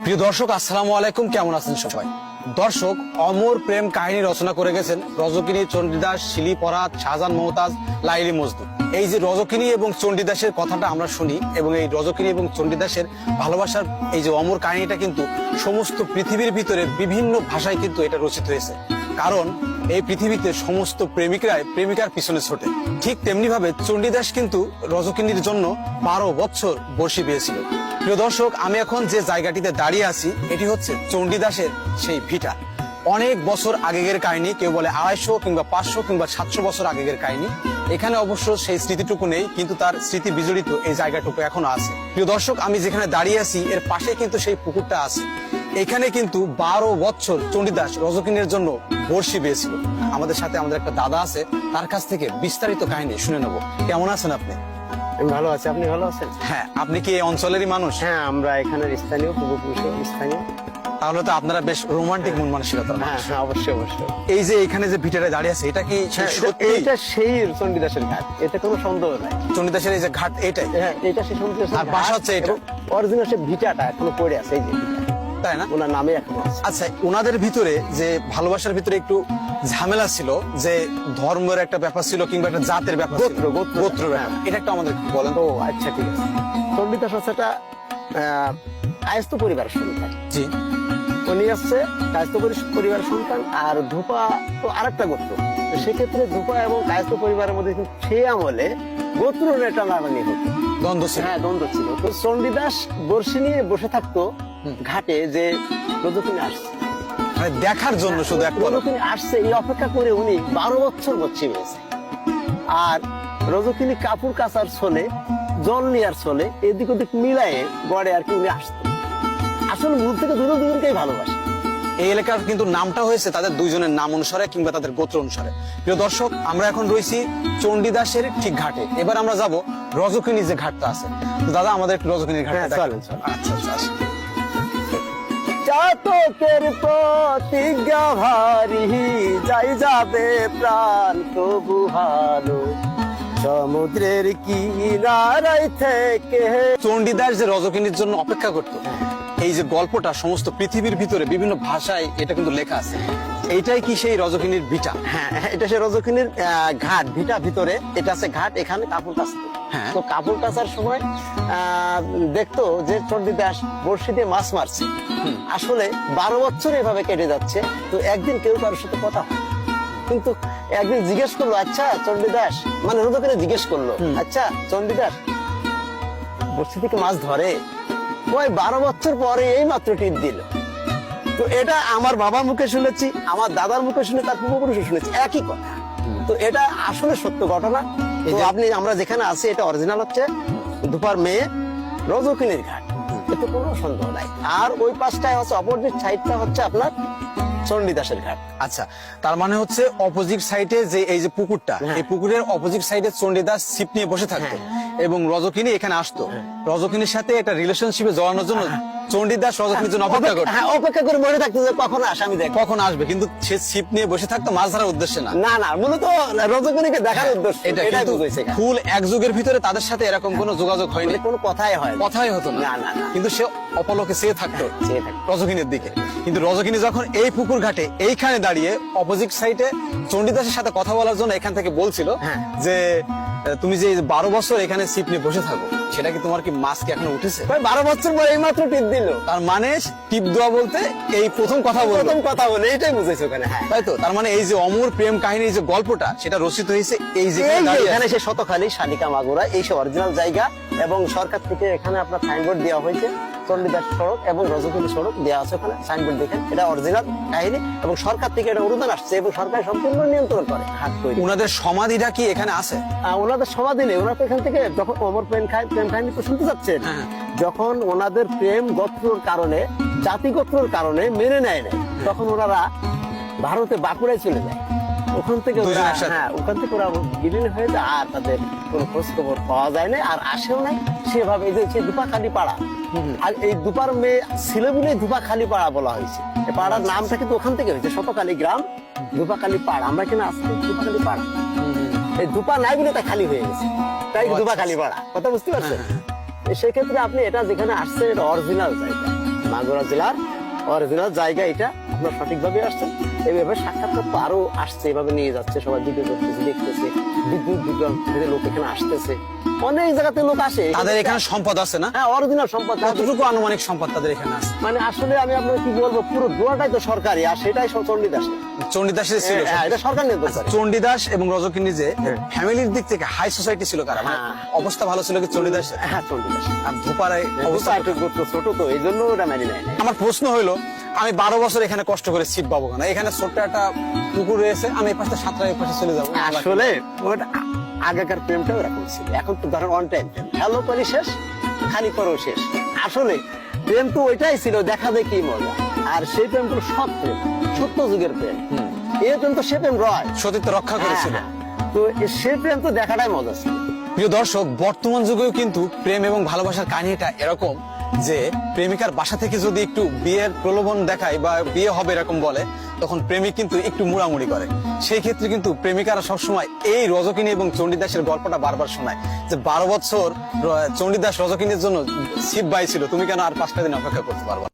প্রিয় দর্শক, আসসালামু আলাইকুম। কেমন আছেন সবাই? দর্শক, অমর প্রেম কাহিনী রচনা করে গেছেন রজকিনী, চণ্ডীদাস, শিলি পরাত, শাহজাহান, মমতাজ, লাইলি মজনু। এই যে রজকিনী এবং চণ্ডীদাসের কথাটা আমরা শুনি, এবং এই রজকিনী এবং চণ্ডীদাসের ভালোবাসার এই যে অমর কাহিনীটা কিন্তু সমস্ত পৃথিবীর ভিতরে বিভিন্ন ভাষায় কিন্তু এটা রচিত হয়েছে। কারণ এই পৃথিবীতে সমস্ত প্রেমিকরাই প্রেমিকার পিছনে ছোটে। ঠিক তেমনি ভাবে চণ্ডীদাস কিন্তু রজকিনীর জন্য 12 বছর বর্ষি পেয়েছিল। প্রিয় দর্শক, আমি এখন যে জায়গাটিতে দাঁড়িয়ে আছি এটি হচ্ছে চণ্ডীদাসের সেই ভিটা। অনেক বছর আগের কাহিনী, কেউ বলে 250 কিংবা 500 কিংবা 700 বছর আগের কাহিনী। এখানে অবশ্য সেই স্মৃতিটুকু নেই, কিন্তু তার স্মৃতি বিজড়িত এই জায়গাটুকু এখনো আছে। প্রিয় দর্শক, আমি যেখানে দাঁড়িয়ে আছি এর পাশে কিন্তু সেই পুকুরটা আছে। এখানে কিন্তু 12 বছর চণ্ডীদাস রজকিনীর জন্য বর্ষি পেয়েছিল। আমাদের সাথে আমাদের একটা দাদা আছে, তার কাছ থেকে বিস্তারিত কাহিনী শুনে নেব। কেমন আছেন আপনি? আমি ভালো আছি, আপনি ভালো আছেন? হ্যাঁ। আপনি কি এই অঞ্চলেরই মানুষ? হ্যাঁ, আমরা এখানের স্থানীয়, পূর্বপুরুষ স্থানীয়। তাহলে তো আপনারা বেশ রোমান্টিক মন মানসিকতা। হ্যাঁ হ্যাঁ, অবশ্যই অবশ্যই। এই যে এখানে যে ভিটাটা দাঁড়িয়ে আছে, এটা কি এটা সেই চণ্ডীদাসের ঘাট, এতে কোনো সন্দেহ নাই। চণ্ডীদাসের এই যে ঘাট, এটাই? হ্যাঁ, এটা সেই চণ্ডীদাসের আর বাসা হচ্ছে এটা? অরিজিনাল সেই ভিটাটা এখনো পড়ে আছে, এই যে তাই না? ওনার নামে এখনো আছে। আচ্ছা, ওনাদের ভিতরে যে ভালোবাসার ভিতরে একটু ঝামেলা ছিল, যে ধর্মের একটা ব্যাপার ছিল কিংবা একটা জাতের ব্যাপার ছিল, গোত্র ব্যাপার, এটা একটু আমাদের বলেন। ও আচ্ছা, ঠিক আছে। চণ্ডীদাস হচ্ছে একটা কায়স্থ পরিবারের সন্তান। জি। উনি হচ্ছে কায়স্থ পরিবারের সন্তান, আর ধূপা তো আরেকটা গোত্র। সেক্ষেত্রে ধূপা এবং কায়স্থ পরিবারের মধ্যে সেই আমলে গোত্র একটা নাড়ানি হতো, দ্বন্দ্ব ছিল। হ্যাঁ, দ্বন্দ্ব ছিল। তো চণ্ডীদাস বর্ষি নিয়ে বসে থাকতো ঘাটে, যে রজকিনী আসছে, মানে দেখার জন্য শুধু এক পলক। রজকিনী আসছে এই অপেক্ষা করে উনি 12 বছর বর্ষি পেয়েছে। আর রজকিনী কাপড় কাচার ছলে, জল নেওয়ার ছলে, এদিক ওদিক মিলায়ে গড়ে আর কি উনি আসতো। আসলে মূল থেকে দুজনকেই ভালোবাসে। এই এলাকার কিন্তু নামটা হয়েছে তাদের দুইজনের নাম অনুসারে কিংবা তাদের গোত্র অনুসারে। প্রিয় দর্শক, আমরা এখন রয়েছি চণ্ডীদাসের ঠিক ঘাটে। এবার আমরা যাব রজকিনী যে ঘাটটা আছে। তো দাদা, আমাদের একটু রজকিনীর ঘাটটা দেখান। আচ্ছা আচ্ছা, আসেন। চাতকের প্রতিজ্ঞা ভারী, যাই যাবে প্রাণ তবু ভালো, সমুদ্রের কিনারায় থেকে। চণ্ডীদাস যে রজকিনীর জন্য অপেক্ষা করত, এই যে গল্পটা সমস্ত পৃথিবীর ভিতরে বিভিন্ন ভাষায় এটা কিন্তু লেখা আছে। এইটাই কি সেই রজকিনীর ভিটা? হ্যাঁ, এটা সেই রজকিনীর ঘাট। ভিটা ভিতরে এটা আছে ঘাট, এখানে কাপড় কাচতো। হ্যাঁ। তো কাপড় কাচার সময় দেখতো যে চণ্ডীদাস বড়শি দিয়ে মাছ মারছে। আসলে 12 বছর এভাবে কেটে যাচ্ছে। তো একদিন কেউ কারোর সাথে কথা হয়, কিন্তু একদিন জিজ্ঞেস করলো, আচ্ছা চণ্ডীদাস, মানে রজকিনী জিজ্ঞেস করলো, আচ্ছা চণ্ডীদাস, বড়শি থেকে মাছ ধরে? ওই 12 বছর পরে এই মাত্র টিপ দিল। তো এটা আমার বাবার মুখে শুনেছি, আমার দাদার মুখে শুনে, তার পূর্বপুরুষে শুনেছি, একই কথা। তো এটা আসলে সত্য ঘটনা। তো আমরা যেখানে আছি, এটা অরিজিনাল হচ্ছে ধূপার মেয়ে রজকিনীর ঘাট, এতে কোনো সন্দেহ নাই। আর ওই পাশটায় হচ্ছে, অপোজিট সাইডটা হচ্ছে আপনার চণ্ডীদাসের ঘাট। আচ্ছা, তার মানে হচ্ছে অপোজিট সাইডে যে এই যে পুকুরটা, এই পুকুরের অপোজিট সাইডে চণ্ডীদাস ছিপ নিয়ে বসে থাকতো এবং রজকিনী এখানে আসতো। রজকিনীর সাথে একটা রিলেশনশিপে জড়ানোর জন্য চণ্ডীদাস রজকিনীর জন্য অপেক্ষা করতো। হ্যাঁ, অপেক্ষা করে বসে থাকতো যে কখন আসামি দেখ, কখন আসবে। কিন্তু সে ছিপ নিয়ে বসে থাকতো মাছ ধরার উদ্দেশ্যে না। না না, মূলত রজকিনীকে দেখার উদ্দেশ্য। এটাই বুঝাইছে। ফুল এক যুগের ভিতরে তাদের সাথে এরকম কোনো যোগাযোগ হয়নি, কোনো কথাই হয় না, কথাই হতো না। না না না, কিন্তু সে অপলকে চেয়ে থাকতো রজকিনীর দিকে। কিন্তু রজকিনী যখন এই পুকুর ঘাটে এইখানে দাঁড়িয়ে অপোজিট সাইডে চণ্ডীদাসের সাথে কথা বলার জন্য এখান থেকে বলছিল যে তুমি যে 12 বছর এখানে ছিপ নিয়ে বসে থাকো, সেটা কি তোমার কি মাছ কি এখনো উঠেছে? 12 বছর পরে এই মাত্র টিপ দিল। তার মানে টিপ দেওয়া বলতে এই প্রথম কথা বলে এইটাই বুঝেছো ওখানে। হ্যাঁ, তাই তো। তার মানে এই যে অমর প্রেম কাহিনীর যে গল্পটা, সেটা রচিত হয়েছে এই যে এখানে সে শতখালী, শালিকা মাগুরা, এই সব অরিজিনাল জায়গা। এবং সরকার থেকে এখানে আপনার সাইনবোর্ড দেওয়া হয়েছে, চণ্ডীদাস সড়ক এবং রজকিনী সড়ক দেওয়া আছে ওখানে, সাইনবোর্ড দেখেন। এটা অরিজিনাল কাহিনী এবং সরকার থেকে এটা অনুদান আসছে এবং সরকার সম্পূর্ণ নিয়ন্ত্রণ করে ঘাট তৈরি। ওনাদের সমাধিটা কি এখানে আছে? ওনাদের সমাধি নেই। ওনারা তো এখান থেকে যখন অমর প্রেম কাহিনী তো শুনতে চাচ্ছেন, যখন ওনাদের প্রেম গোত্রর কারণে, জাতি গোত্রর কারণে মেনে নেয় না, তখন ওনারা ভারতে বাঁকুড়ায় চলে যায়। ওখান থেকে ওরা বিলীন হয়ে যায়, আর তাদের কোনো খোঁজ খবর পাওয়া যায় না, আর আসেও নাই সেভাবে। এই যে ধূপাখালী পাড়া, আর এই ধূপার মেয়ে ছিল বলে ধূপাখালী পাড়া বলা হয়েছে। এই পাড়ার নামটা কিন্তু ওখান থেকে হয়েছে, শতকালী গ্রাম, ধূপাখালী পাড়া। আমরা এখানে আসছি ধূপাখালী পাড়া, এই ধূপা নাই বলে তা খালি হয়ে গেছে, তাই ধূপাখালী পাড়া। কথা বুঝতে পারছেন? সেক্ষেত্রে আপনি এটা যেখানে আসছে, এটা অরিজিনাল জায়গা। মাগুরা জেলার অরিজিনাল জায়গা এটা, আপনারা সঠিকভাবে আসছেন। এইভাবে সাক্ষাৎকার তো আরো আসছে, এভাবে নিয়ে যাচ্ছে, সবাই ভিডিও করতেছে, দেখতেছে, বিদ্যুৎ বিজ্ঞান থেকে লোক এখানে আসতেছে, অনেক জায়গাতে লোক আসে। তাদের এখানে সম্পদ আছে না? হ্যাঁ, অরিজিনাল সম্পদ। কতটুকু আনুমানিক সম্পদ তাদের এখানে আছে? মানে আসলে আমি আপনাকে কি বলবো, পুরো দোয়াটাই তো সরকারি, আর সেটাই চণ্ডীদাস। চণ্ডীদাসের ছিল হ্যাঁ, এটা সরকার নির্দেশ করে। চণ্ডীদাস এবং রজকিনী যে ফ্যামিলির দিক থেকে হাই সোসাইটি ছিল কারা? মানে হ্যাঁ। অবস্থা ভালো ছিল কি চণ্ডীদাস? হ্যাঁ, চণ্ডীদাস। আর ধোপারায় অবস্থা অবস্থা একটু ছোট তো, এই জন্য ওটা মেনে নেয় না। আমার প্রশ্ন হইলো, আমি 12 বছর এখানে কষ্ট করে সিট পাবো কেন? এখানে ছোট্ট একটা পুকুর রয়েছে, আমি এই পাশে সাঁতরা এই পাশে চলে যাবো। আসলে ওটা আগেকার প্রেমটা ওরকম ছিল, এখন তো ধরেন অন টাইম প্রেম, হ্যালো করে শেষ, খালি করো শেষ। আসলে প্রেম তো ওইটাই ছিল, দেখা দেখি মজা। আর সেই প্রেম তো সৎ প্রেম, সত্য যুগের প্রেম। এই প্রেম তো সে প্রেম রয়, সতীত্ব রক্ষা করেছিল। হ্যাঁ, তো সেই প্রেম তো দেখাটাই মজা ছিল। প্রিয় দর্শক, বর্তমান যুগেও কিন্তু প্রেম এবং ভালোবাসার কাহিনীটা এরকম যে প্রেমিকার বাসা থেকে যদি একটু বিয়ের প্রলোভন দেখায় বা বিয়ে হবে এরকম বলে, তখন প্রেমিক কিন্তু একটু মুড়ামুড়ি করে। সেই ক্ষেত্রে কিন্তু প্রেমিকারা সবসময় এই রজকিনী এবং চণ্ডীদাসের গল্পটা বারবার শোনায় যে 12 বছর চণ্ডীদাস রজকিনীর জন্য শিব বাই ছিল, তুমি কেন আর 5টা দিন অপেক্ষা করতে পারবা?